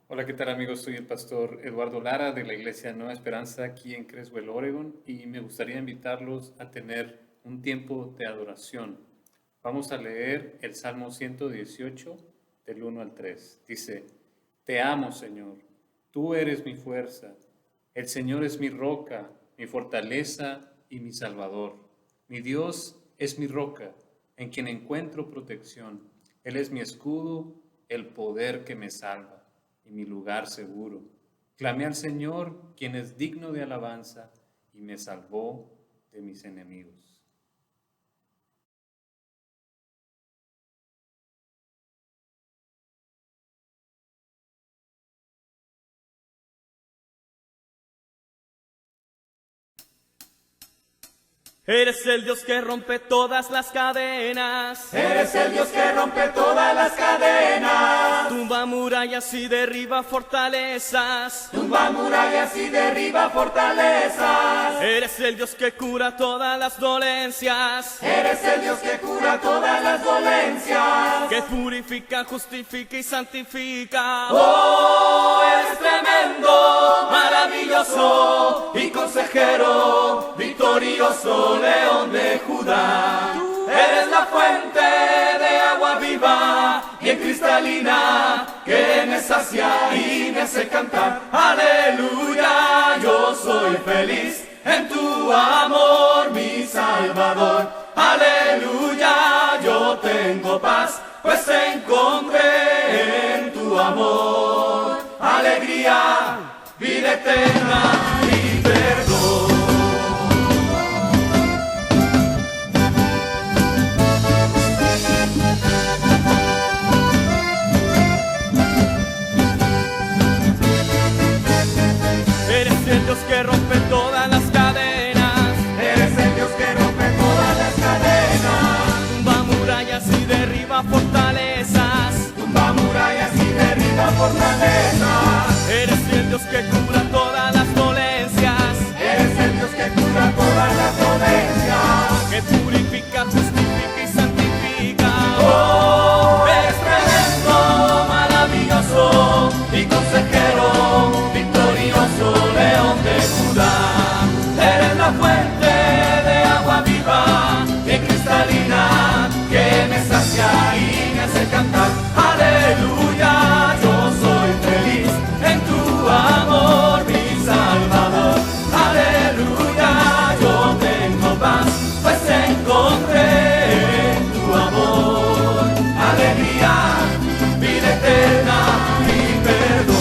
Hola, ¿qué tal amigos? Soy el pastor Eduardo Lara de la Iglesia Nueva Esperanza aquí en Creswell, Oregon, y me gustaría invitarlos a tener un tiempo de adoración. Vamos a leer el Salmo 118 del 1 al 3. Dice, Te amo, Señor, tú eres mi fuerza, el Señor es mi roca, mi fortaleza y mi salvador. Mi Dios es mi roca, en quien encuentro protección. Él es mi escudo, el poder que me salva y mi lugar seguro. Clamé al Señor, quien es digno de alabanza, y me salvó de mis enemigos. Eres el Dios que rompe todas las cadenas. Eres el Dios que rompe todas las cadenas. Tumba murallas y derriba fortalezas. Tumba murallas y derriba fortalezas. Eres el Dios que cura todas las dolencias. Eres el Dios que cura todas las dolencias. Que purifica, justifica y santifica. Oh, eres tremendo, maravilloso y consejero, victorioso, León de Judá. Eres la fuente de agua viva, bien cristalina, que me sacia y me hace cantar. Aleluya, yo soy feliz en tu amor, mi Salvador. Aleluya, yo tengo paz, pues encontré en tu amor alegría, vida eterna y perdón. Eres el Dios que rompe todas las cadenas. Eres el Dios que rompe todas las cadenas. Tumba murallas y derriba fortalezas. Tumba murallas y derriba fortalezas. Eres el Dios que cura todas las dolencias. Eres el Dios que cura todas las dolencias. Que purifica, justifica y santifica. Oh, eres tremendo, maravilloso y consejero, victorioso, León de Judá. Eres la fuente de agua viva, bien cristalina, que me sacia y me hace cantar. Aleluya, yo soy feliz en tu amor, mi Salvador. Aleluya, yo tengo paz, pues encontré en tu amor alegría, vida eterna y perdón.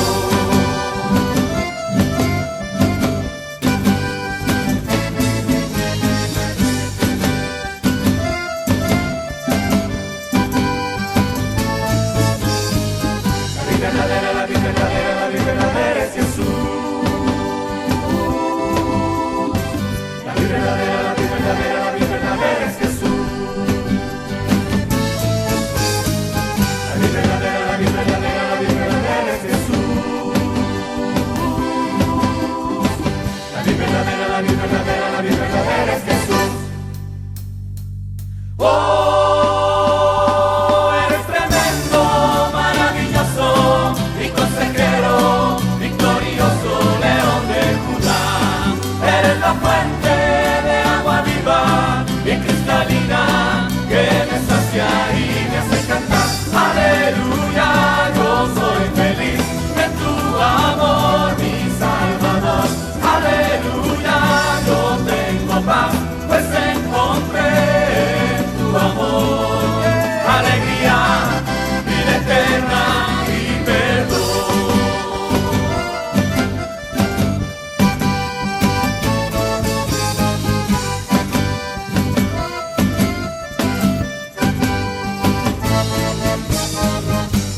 La vida verdadera es Jesús. La vida verdadera es Jesús. La vida verdadera es Jesús. La vida verdadera es Jesús. Oh, eres tremendo, maravilloso y consejero, victorioso, León de Judá. Eres la fuente de agua viva, bien cristalina, que me sacia y me hace cantar. Aleluya, yo soy feliz en tu amor, mi Salvador. Aleluya, yo tengo paz, pues encontré en tu amor alegría, vida eterna y perdón.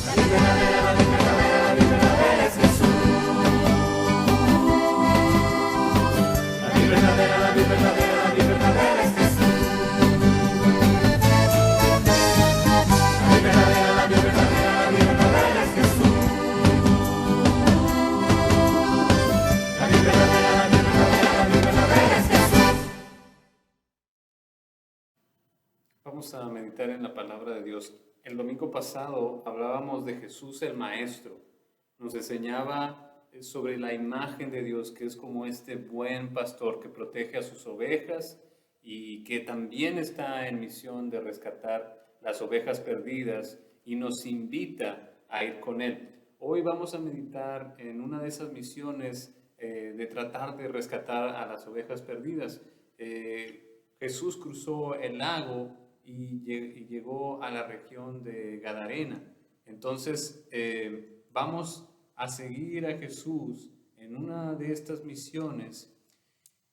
La vida verdadera es Jesús. La vida verdadera es Jesús. La vida verdadera es Jesús. La vida verdadera es Jesús. Vamos a meditar en la palabra de Dios. El domingo pasado hablábamos de Jesús el Maestro, nos enseñaba sobre la imagen de Dios, que es como este buen pastor que protege a sus ovejas y que también está en misión de rescatar las ovejas perdidas y nos invita a ir con Él. Hoy vamos a meditar en una de esas misiones de tratar de rescatar a las ovejas perdidas. Jesús cruzó el lago y llegó a la región de Gadarena. Entonces, vamos a seguir a Jesús en una de estas misiones.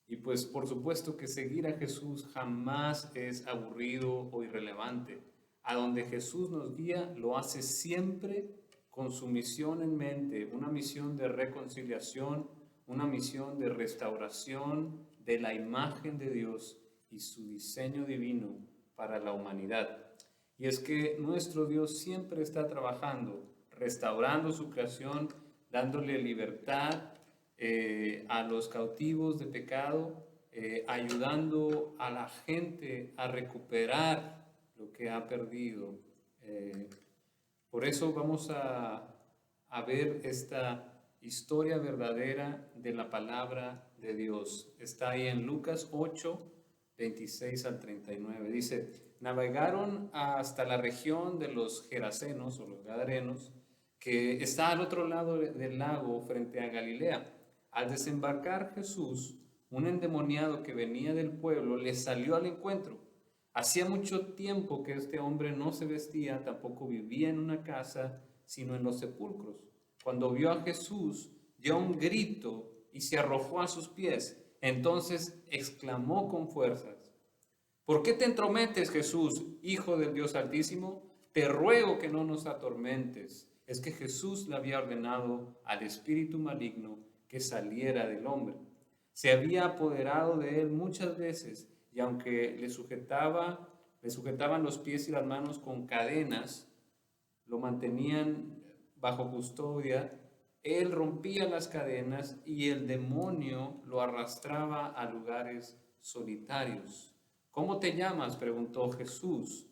Y pues por supuesto que seguir a Jesús jamás es aburrido o irrelevante. A donde Jesús nos guía, lo hace siempre con su misión en mente, una misión de reconciliación, una misión de restauración de la imagen de Dios y su diseño divino para la humanidad. Y es que nuestro Dios siempre está trabajando, restaurando su creación, dándole libertad a los cautivos de pecado, ayudando a la gente a recuperar lo que ha perdido. Por eso vamos a ver esta historia verdadera de la palabra de Dios. Está ahí en Lucas 8, 26 al 39. Dice, navegaron hasta la región de los Gerasenos o los Gadarenos, que está al otro lado del lago frente a Galilea. Al desembarcar Jesús, un endemoniado que venía del pueblo le salió al encuentro. Hacía mucho tiempo que este hombre no se vestía, tampoco vivía en una casa, sino en los sepulcros. Cuando vio a Jesús, dio un grito y se arrojó a sus pies. Entonces exclamó con fuerzas, ¿por qué te entrometes, Jesús, Hijo del Dios Altísimo? Te ruego que no nos atormentes. Es que Jesús le había ordenado al espíritu maligno que saliera del hombre. Se había apoderado de él muchas veces y aunque le sujetaban los pies y las manos con cadenas, lo mantenían bajo custodia, él rompía las cadenas y el demonio lo arrastraba a lugares solitarios. ¿Cómo te llamas?, preguntó Jesús.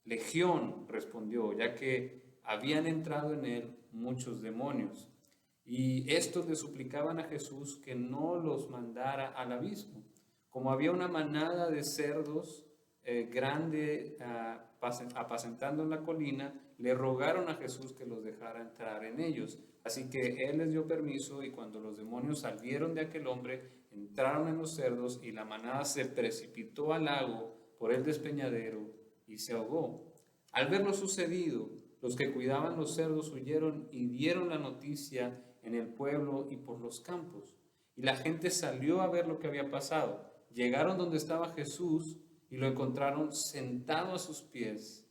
Legión, respondió, ya que habían entrado en él muchos demonios. Y estos le suplicaban a Jesús que no los mandara al abismo. Como había una manada de cerdos grande apacentando en la colina, le rogaron a Jesús que los dejara entrar en ellos. Así que él les dio permiso y cuando los demonios salieron de aquel hombre, entraron en los cerdos y la manada se precipitó al lago por el despeñadero y se ahogó. Al ver lo sucedido, los que cuidaban los cerdos huyeron y dieron la noticia en el pueblo y por los campos. Y la gente salió a ver lo que había pasado. Llegaron donde estaba Jesús y lo encontraron sentado a sus pies,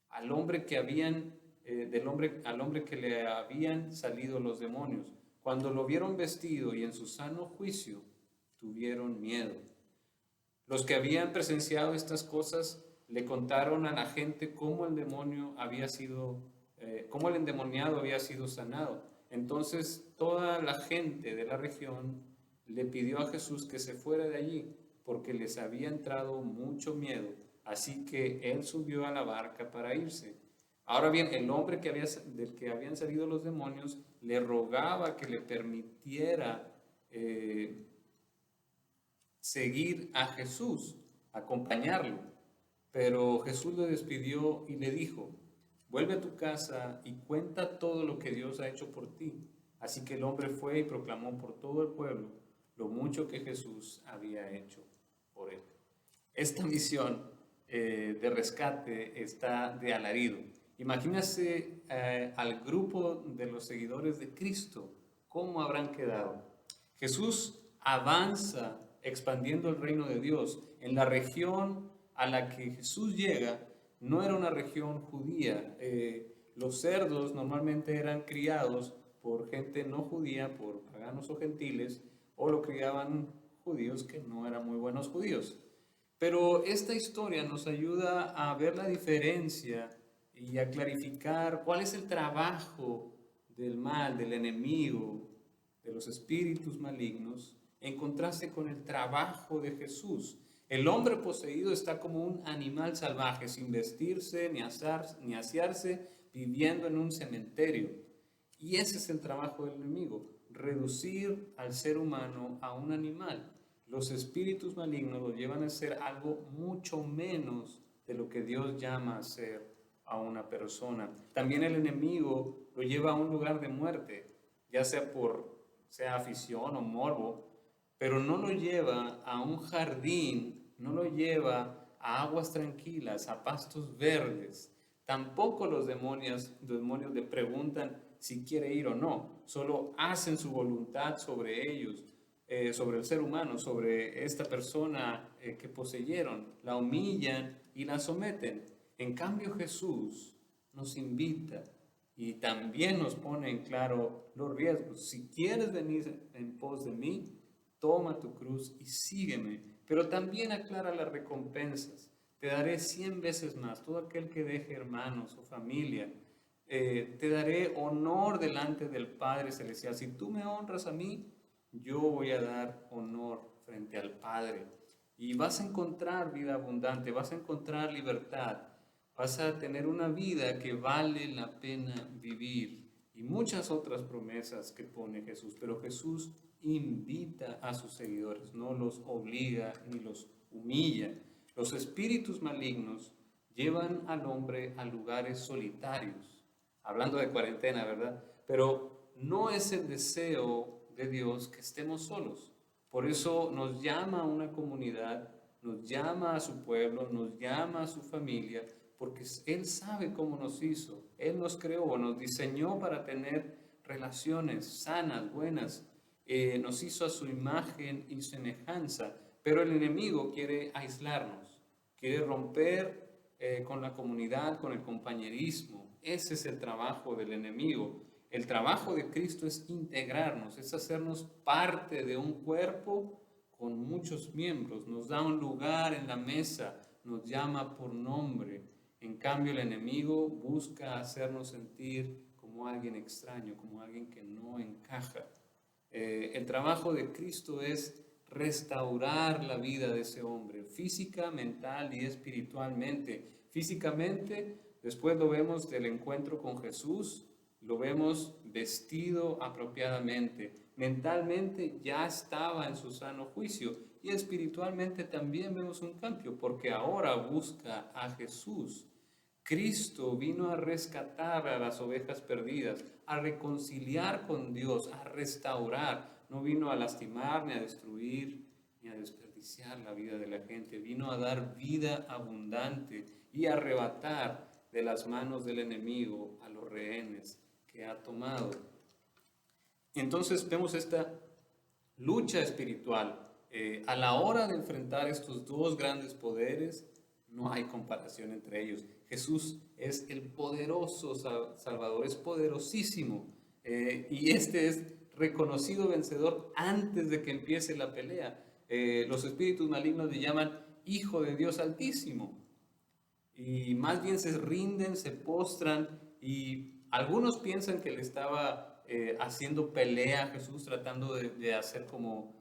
al hombre que le habían salido los demonios. Cuando lo vieron vestido y en su sano juicio, tuvieron miedo. Los que habían presenciado estas cosas le contaron a la gente cómo el endemoniado había sido sanado. Entonces toda la gente de la región le pidió a Jesús que se fuera de allí, porque les había entrado mucho miedo. Así que él subió a la barca para irse. Ahora bien, el hombre del que habían salido los demonios le rogaba que le permitiera seguir a Jesús, acompañarlo. Pero Jesús le despidió y le dijo, vuelve a tu casa y cuenta todo lo que Dios ha hecho por ti. Así que el hombre fue y proclamó por todo el pueblo lo mucho que Jesús había hecho por él. Esta misión de rescate está de alarido. Imagínense al grupo de los seguidores de Cristo, ¿cómo habrán quedado? Jesús avanza expandiendo el reino de Dios. En la región a la que Jesús llega no era una región judía. Los cerdos normalmente eran criados por gente no judía, por paganos o gentiles, o lo criaban judíos que no eran muy buenos judíos. Pero esta historia nos ayuda a ver la diferencia y a clarificar cuál es el trabajo del mal, del enemigo, de los espíritus malignos, en contraste con el trabajo de Jesús. El hombre poseído está como un animal salvaje, sin vestirse ni asearse, viviendo en un cementerio. Y ese es el trabajo del enemigo, reducir al ser humano a un animal. Los espíritus malignos lo llevan a ser algo mucho menos de lo que Dios llama a ser a una persona. También el enemigo lo lleva a un lugar de muerte, ya sea afición o morbo, pero no lo lleva a un jardín, no lo lleva a aguas tranquilas, a pastos verdes. Tampoco los demonios le preguntan si quiere ir o no, solo hacen su voluntad sobre ellos, sobre el ser humano, sobre esta persona que poseyeron, la humillan y la someten. En cambio, Jesús nos invita y también nos pone en claro los riesgos. Si quieres venir en pos de mí, toma tu cruz y sígueme. Pero también aclara las recompensas. Te daré 100 veces más. Todo aquel que deje hermanos o familia, te daré honor delante del Padre Celestial. Si tú me honras a mí, yo voy a dar honor frente al Padre. Y vas a encontrar vida abundante, vas a encontrar libertad, vas a tener una vida que vale la pena vivir. Y muchas otras promesas que pone Jesús. Pero Jesús invita a sus seguidores, no los obliga ni los humilla. Los espíritus malignos llevan al hombre a lugares solitarios. Hablando de cuarentena, ¿verdad? Pero no es el deseo de Dios que estemos solos. Por eso nos llama a una comunidad, nos llama a su pueblo, nos llama a su familia, porque Él sabe cómo nos hizo. Él nos creó, nos diseñó para tener relaciones sanas, buenas. Nos hizo a su imagen y semejanza, pero el enemigo quiere aislarnos, quiere romper con la comunidad, con el compañerismo. Ese es el trabajo del enemigo. El trabajo de Cristo es integrarnos, es hacernos parte de un cuerpo con muchos miembros. Nos da un lugar en la mesa, nos llama por nombre. En cambio, el enemigo busca hacernos sentir como alguien extraño, como alguien que no encaja. El trabajo de Cristo es restaurar la vida de ese hombre, física, mental y espiritualmente. Físicamente, después lo vemos del encuentro con Jesús, lo vemos vestido apropiadamente. Mentalmente ya estaba en su sano juicio y espiritualmente también vemos un cambio porque ahora busca a Jesús. Cristo vino a rescatar a las ovejas perdidas, a reconciliar con Dios, a restaurar. No vino a lastimar, ni a destruir, ni a desperdiciar la vida de la gente. Vino a dar vida abundante y a arrebatar de las manos del enemigo a los rehenes que ha tomado. Entonces vemos esta lucha espiritual. A la hora de enfrentar estos dos grandes poderes, no hay comparación entre ellos. Jesús es el poderoso Salvador, es poderosísimo. Y este es reconocido vencedor antes de que empiece la pelea. Los espíritus malignos le llaman Hijo de Dios Altísimo. Y más bien se rinden, se postran y algunos piensan que le estaba haciendo pelea a Jesús, tratando de hacer como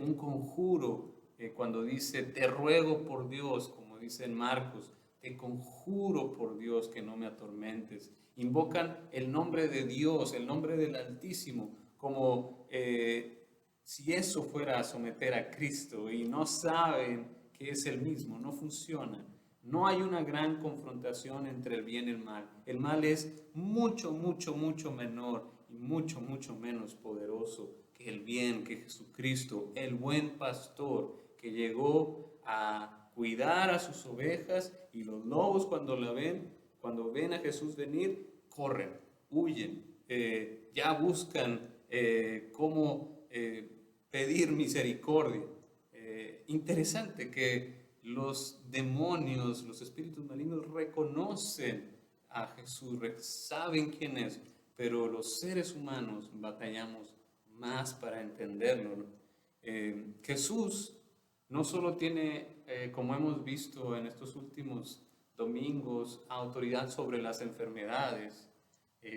un conjuro cuando dice, te ruego por Dios, como dice en Marcos, te conjuro por Dios que no me atormentes. Invocan el nombre de Dios, el nombre del Altísimo, como si eso fuera a someter a Cristo y no saben que es el mismo, no funciona. No hay una gran confrontación entre el bien y el mal. El mal es mucho, mucho, mucho menor y mucho, mucho menos poderoso que el bien, que Jesucristo, el buen pastor, que llegó a cuidar a sus ovejas, y los lobos cuando ven a Jesús venir, corren, huyen, ya buscan cómo pedir misericordia. Interesante que los demonios, los espíritus malignos reconocen a Jesús, saben quién es, pero los seres humanos batallamos más para entenderlo. Jesús no solo tiene, como hemos visto en estos últimos domingos, autoridad sobre las enfermedades,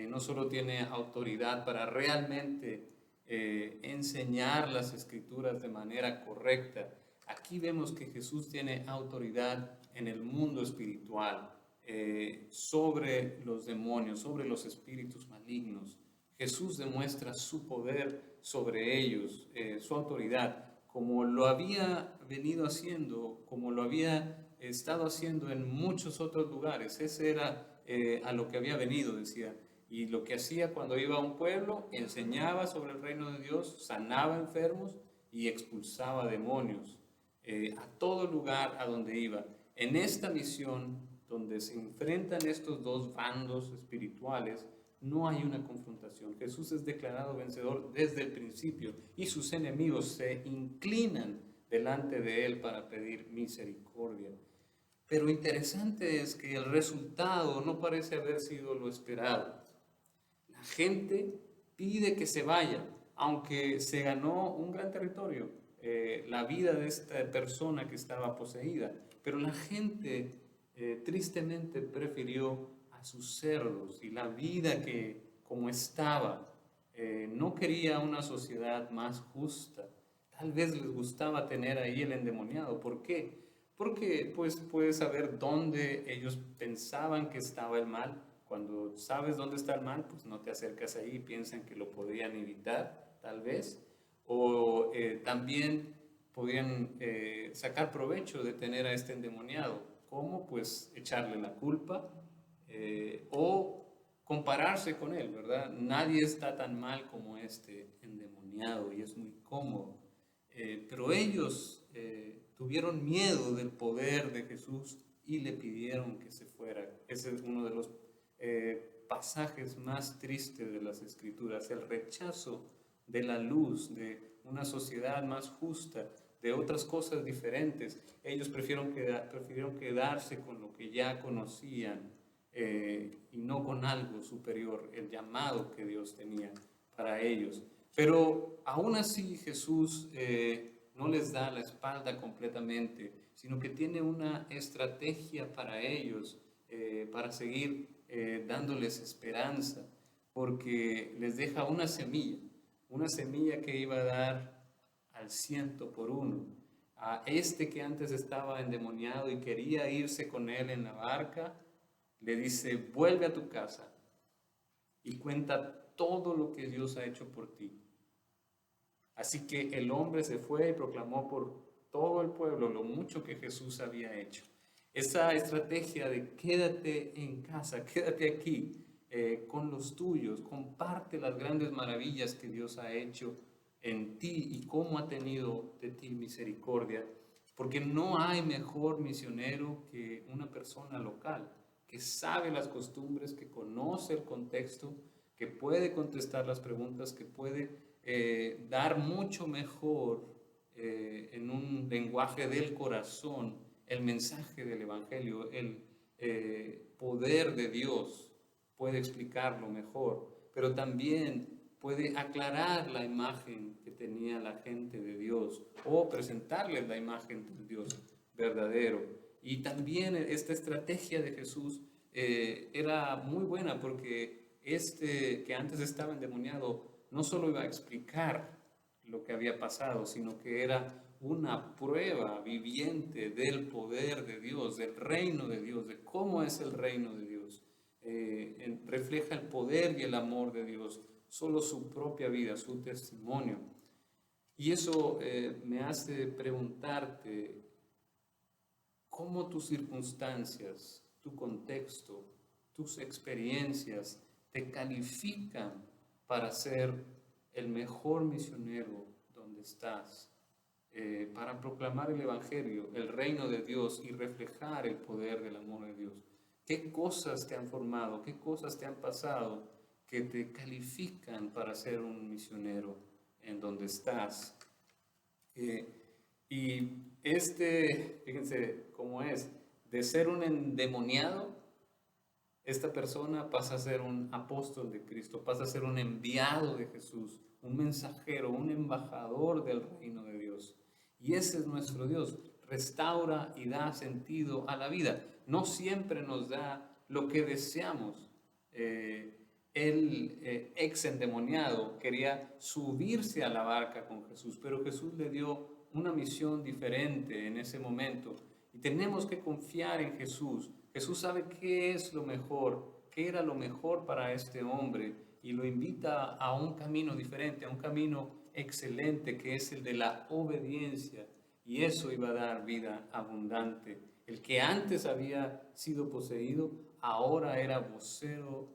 no solo tiene autoridad para realmente enseñar las escrituras de manera correcta. Aquí vemos que Jesús tiene autoridad en el mundo espiritual sobre los demonios, sobre los espíritus malignos. Jesús demuestra su poder sobre ellos, su autoridad, como lo había venido haciendo, como lo había estado haciendo en muchos otros lugares. Ese era a lo que había venido, decía. Y lo que hacía cuando iba a un pueblo, enseñaba sobre el reino de Dios, sanaba enfermos y expulsaba demonios a todo lugar a donde iba. En esta misión, donde se enfrentan estos dos bandos espirituales, no hay una confrontación. Jesús es declarado vencedor desde el principio y sus enemigos se inclinan delante de él para pedir misericordia. Pero interesante es que el resultado no parece haber sido lo esperado. La gente pide que se vaya, aunque se ganó un gran territorio, la vida de esta persona que estaba poseída. Pero la gente tristemente prefirió a sus cerdos y la vida que como estaba. No quería una sociedad más justa. Tal vez les gustaba tener ahí el endemoniado. ¿Por qué? Porque pues puedes saber dónde ellos pensaban que estaba el mal. Cuando sabes dónde está el mal, pues no te acercas ahí y piensan que lo podrían evitar, tal vez. O también podían sacar provecho de tener a este endemoniado. ¿Cómo? Pues echarle la culpa o compararse con él, ¿verdad? Nadie está tan mal como este endemoniado y es muy cómodo. Pero ellos tuvieron miedo del poder de Jesús y le pidieron que se fuera. Ese es uno de los pasajes más tristes de las Escrituras, el rechazo de la luz, de una sociedad más justa, de otras cosas diferentes. Ellos prefirieron quedarse con lo que ya conocían y no con algo superior, el llamado que Dios tenía para ellos. Pero aún así Jesús no les da la espalda completamente, sino que tiene una estrategia para ellos, para seguir dándoles esperanza, porque les deja una semilla que iba a dar al 100 por 1. A este que antes estaba endemoniado y quería irse con él en la barca, le dice: vuelve a tu casa y cuenta todo lo que Dios ha hecho por ti. Así que el hombre se fue y proclamó por todo el pueblo lo mucho que Jesús había hecho. Esa estrategia de quédate en casa, quédate aquí con los tuyos, comparte las grandes maravillas que Dios ha hecho en ti y cómo ha tenido de ti misericordia, porque no hay mejor misionero que una persona local, que sabe las costumbres, que conoce el contexto, que puede contestar las preguntas, que puede dar mucho mejor en un lenguaje del corazón el mensaje del Evangelio, el poder de Dios, puede explicarlo mejor, pero también puede aclarar la imagen que tenía la gente de Dios o presentarles la imagen del Dios verdadero. Y también esta estrategia de Jesús era muy buena, porque este que antes estaba endemoniado no solo iba a explicar lo que había pasado, sino que era una prueba viviente del poder de Dios, del reino de Dios, de cómo es el reino de Dios. Refleja el poder y el amor de Dios, solo su propia vida, su testimonio. Y eso me hace preguntarte cómo tus circunstancias, tu contexto, tus experiencias te califican para ser el mejor misionero donde estás, para proclamar el Evangelio, el reino de Dios y reflejar el poder del amor de Dios. ¿Qué cosas te han formado? ¿Qué cosas te han pasado que te califican para ser un misionero en donde estás? Y fíjense cómo es, de ser un endemoniado, esta persona pasa a ser un apóstol de Cristo, pasa a ser un enviado de Jesús, un mensajero, un embajador del reino de Dios. Y ese es nuestro Dios, restaura y da sentido a la vida. No siempre nos da lo que deseamos. El ex endemoniado quería subirse a la barca con Jesús, pero Jesús le dio una misión diferente en ese momento. Y tenemos que confiar en Jesús. Jesús sabe qué es lo mejor qué era lo mejor para este hombre y lo invita a un camino diferente, a un camino excelente que es el de la obediencia, y eso iba a dar vida abundante. El que antes había sido poseído ahora era vocero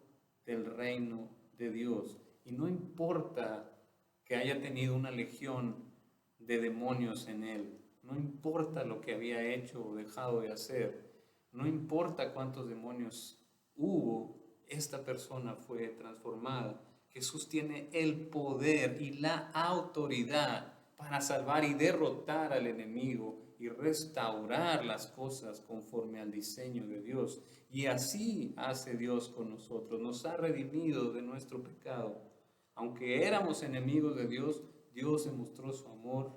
del reino de Dios, y no importa que haya tenido una legión de demonios en él, no importa lo que había hecho o dejado de hacer, no importa cuántos demonios hubo, esta persona fue transformada. Jesús tiene el poder y la autoridad para salvar y derrotar al enemigo y restaurar las cosas conforme al diseño de Dios. Y así hace Dios con nosotros. Nos ha redimido de nuestro pecado. Aunque éramos enemigos de Dios, Dios demostró su amor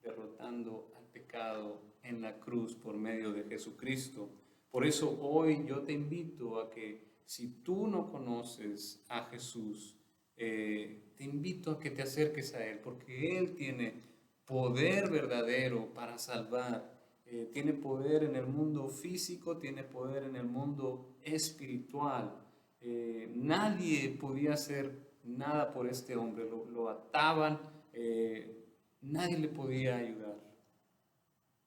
derrotando al pecado en la cruz por medio de Jesucristo. Por eso hoy yo te invito a que si tú no conoces a Jesús, te invito a que te acerques a Él, porque Él tiene poder verdadero para salvar. Tiene poder en el mundo físico, tiene poder en el mundo espiritual. Nadie podía hacer nada por este hombre, lo ataban, nadie le podía ayudar,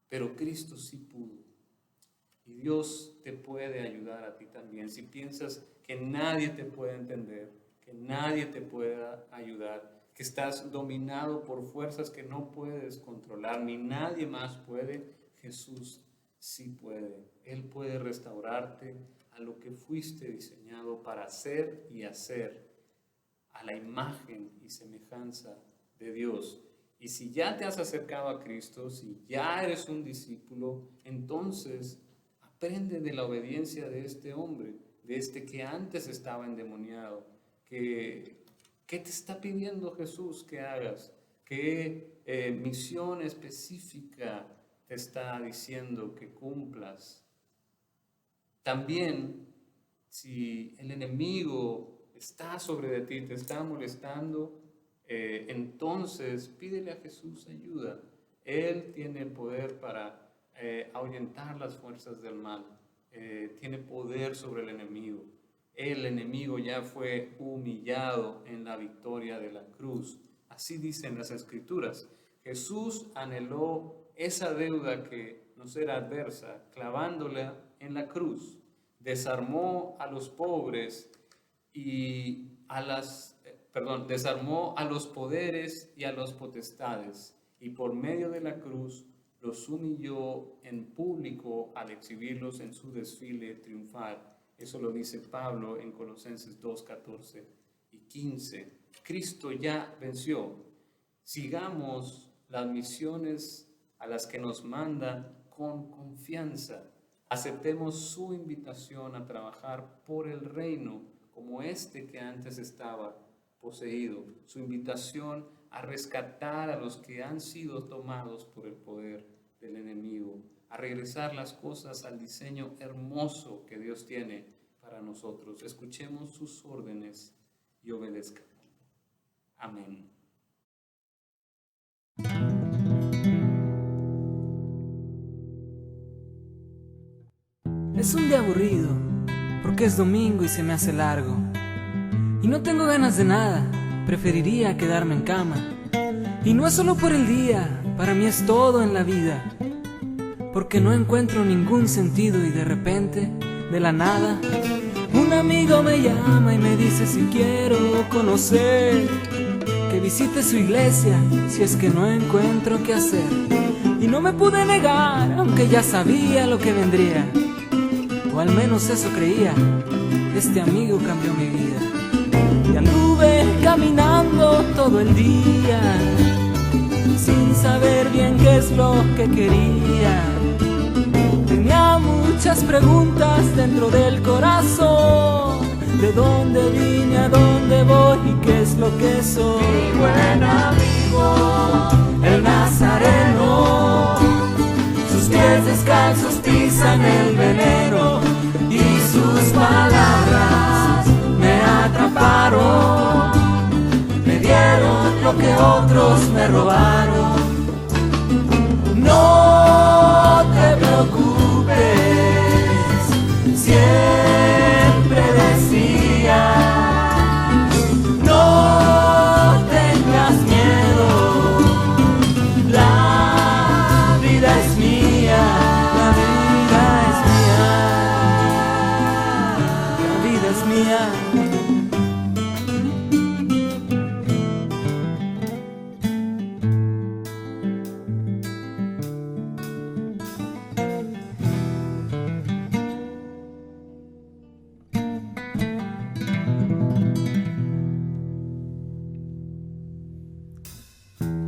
pero Cristo sí pudo. Y Dios te puede ayudar a ti también. Si piensas que nadie te puede entender, que nadie te pueda ayudar, que estás dominado por fuerzas que no puedes controlar, ni nadie más puede, Jesús sí puede. Él puede restaurarte a lo que fuiste diseñado para hacer y hacer, a la imagen y semejanza de Dios. Y si ya te has acercado a Cristo, si ya eres un discípulo, entonces aprende de la obediencia de este hombre, de este que antes estaba endemoniado. ¿Qué te está pidiendo Jesús que hagas? ¿Qué misión específica te está diciendo que cumplas? También, si el enemigo está sobre de ti, te está molestando, entonces pídele a Jesús ayuda. Él tiene el poder para ahuyentar las fuerzas del mal, tiene poder sobre el enemigo. El enemigo ya fue humillado en la victoria de la cruz. Así dicen las Escrituras. Jesús anheló esa deuda que nos era adversa, clavándola en la cruz. Desarmó a los pobres y desarmó a los poderes y a los potestades, y por medio de la cruz los humilló en público al exhibirlos en su desfile triunfal. Eso lo dice Pablo en Colosenses 2, 14 y 15. Cristo ya venció. Sigamos las misiones a las que nos manda con confianza. Aceptemos su invitación a trabajar por el reino como este que antes estaba poseído. Su invitación a rescatar a los que han sido tomados por el poder del enemigo, a regresar las cosas al diseño hermoso que Dios tiene para nosotros. Escuchemos sus órdenes y obedezcamos. Amén. Es un día aburrido, porque es domingo y se me hace largo. Y no tengo ganas de nada, preferiría quedarme en cama. Y no es solo por el día, para mí es todo en la vida. Porque no encuentro ningún sentido y de repente, de la nada, un amigo me llama y me dice si quiero conocer, que visite su iglesia si es que no encuentro qué hacer. Y no me pude negar, aunque ya sabía lo que vendría. O al menos eso creía, este amigo cambió mi vida. Y anduve caminando todo el día, sin saber bien qué es lo que quería. Tenía muchas preguntas dentro del corazón. ¿De dónde vine, a dónde voy y qué es lo que soy? Mi buen amigo, el Nazareno, sus pies descalzos pisan el veneno y sus palabras me atraparon, me dieron lo que otros me robaron. No te preocupes, siempre decía es mía.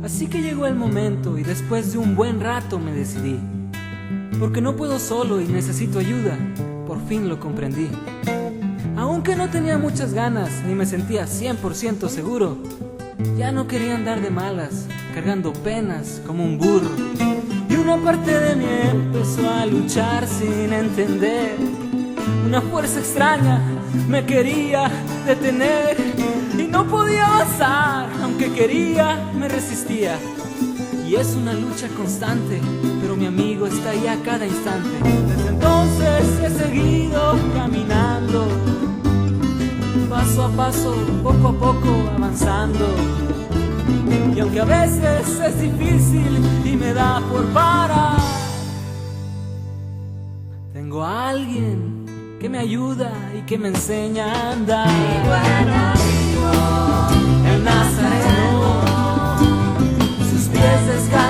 Así que llegó el momento y después de un buen rato me decidí. Porque no puedo solo y necesito ayuda, por fin lo comprendí. Aunque no tenía muchas ganas ni me sentía 100% seguro, ya no quería andar de malas, cargando penas como un burro. Y una parte de mí empezó a luchar sin entender. Una fuerza extraña me quería detener y no podía avanzar, aunque quería me resistía. Y es una lucha constante, pero mi amigo está ahí a cada instante. Desde entonces he seguido caminando, paso a paso, poco a poco avanzando. Y aunque a veces es difícil y me da por parar, tengo a alguien que me ayuda y que me enseña a andar. Mi buen amigo, el Nazareno, sus pies descalzos